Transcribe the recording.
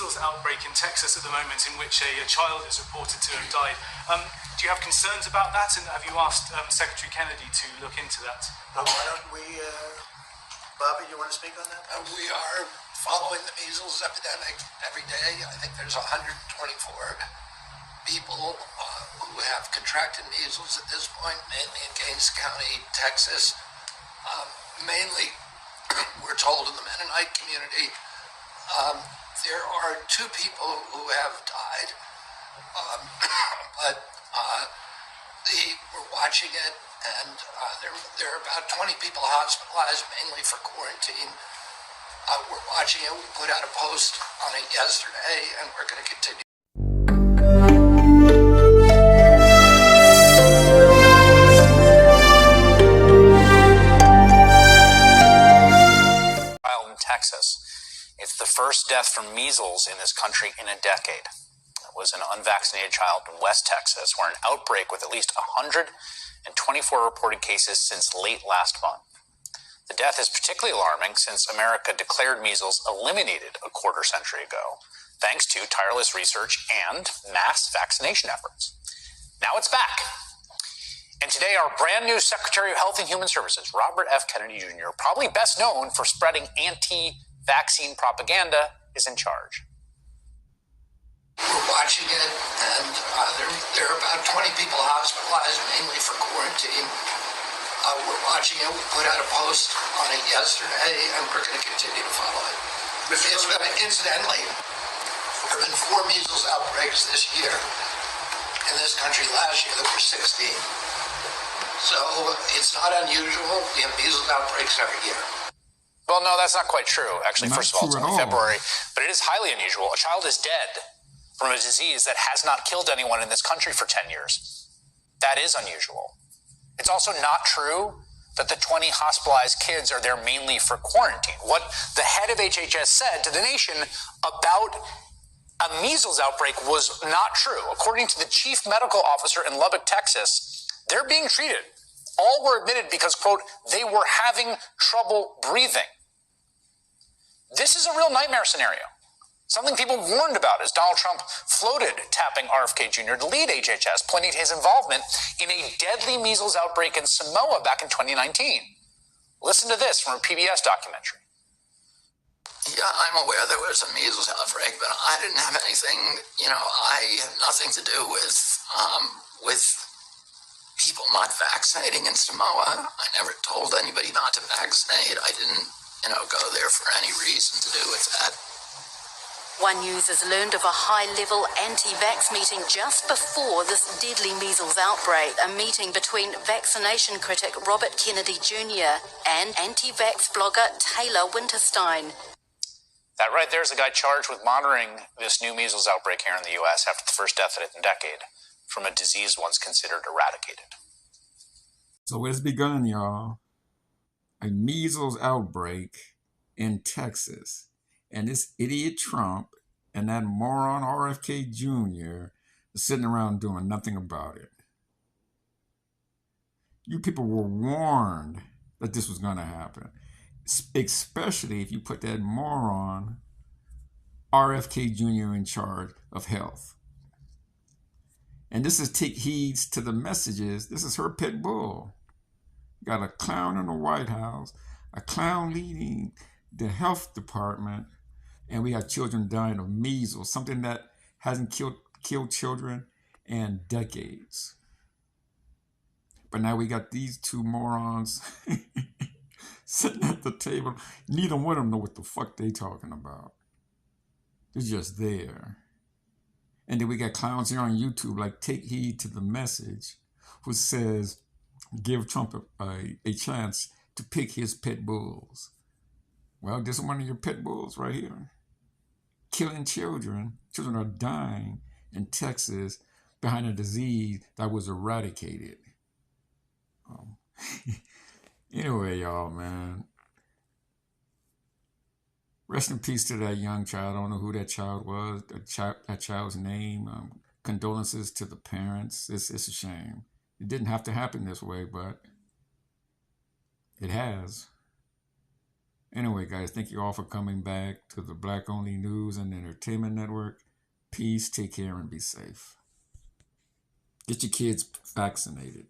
measles outbreak in Texas at the moment in which a child is reported to have died. Do you have concerns about that, and have you asked Secretary Kennedy to look into that? Why don't we, Bobby, do you want to speak on that? We are following the measles epidemic every day. I think there's 124 people who have contracted measles at this point, mainly in Gaines County, Texas. Mainly, we're told in the Mennonite community, there are 2 people who have died, but we're watching it, and there are about 20 people hospitalized, mainly for quarantine. We're watching it. We put out a post on it yesterday, and we're going to continue. In Texas. It's the first death from measles in this country in a decade. It was an unvaccinated child in West Texas, where an outbreak with at least 124 reported cases since late last month. The death is particularly alarming since America declared measles eliminated a quarter century ago, thanks to tireless research and mass vaccination efforts. Now it's back. And today, our brand new Secretary of Health and Human Services, Robert F. Kennedy Jr., probably best known for spreading anti-vaccine propaganda, is in charge. We're watching it, and there are about 20 people hospitalized, mainly for quarantine. We're watching it. We put out a post on it yesterday, and we're going to continue to follow it. Incidentally, there have been 4 measles outbreaks this year. In this country last year, there were 16. So it's not unusual. We have measles outbreaks every year. Well, no, that's not quite true. Actually, first of all, it's only February, but it is highly unusual. A child is dead from a disease that has not killed anyone in this country for 10 years. That is unusual. It's also not true that the 20 hospitalized kids are there mainly for quarantine. What the head of HHS said to the nation about a measles outbreak was not true. According to the chief medical officer in Lubbock, Texas, they're being treated. All were admitted because, quote, they were having trouble breathing. This is a real nightmare scenario. Something people warned about as Donald Trump floated tapping Rfk Jr. to lead HHS, pointing to his involvement in a deadly measles outbreak in Samoa back in 2019. Listen to this from a PBS documentary. Yeah, I'm aware there was a measles outbreak, but I didn't have anything, I had nothing to do with people not vaccinating in Samoa. I never told anybody not to vaccinate. I didn't, go there for any reason to do with that. One News has learned of a high-level anti-vax meeting just before this deadly measles outbreak, a meeting between vaccination critic Robert Kennedy Jr. and anti-vax blogger Taylor Winterstein. That right there is the guy charged with monitoring this new measles outbreak here in the U.S. after the first death in a decade from a disease once considered eradicated. So it's begun, y'all. A measles outbreak in Texas. And this idiot Trump and that moron Rfk Jr. is sitting around doing nothing about it. You people were warned that this was going to happen, especially if you put that moron Rfk Jr. in charge of health. And this is take heed to the messages. This is her Pitbull. Got a clown in the White House, a clown leading the health department, and we have children dying of measles, something that hasn't killed children in decades. But now we got these 2 morons sitting at the table. Neither one of them know what the fuck they talking about. They're just there. And then we got clowns here on YouTube like Take Heed to the Message, who says, give Trump a chance to pick his pit bulls. Well, this is one of your pit bulls right here. Killing children. Children are dying in Texas behind a disease that was eradicated. Anyway, y'all, man. Rest in peace to that young child. I don't know who that child was, that child's name. Condolences to the parents. It's a shame. It didn't have to happen this way, but it has. Anyway, guys, thank you all for coming back to the Black Only News and Entertainment Network. Peace, take care, and be safe. Get your kids vaccinated.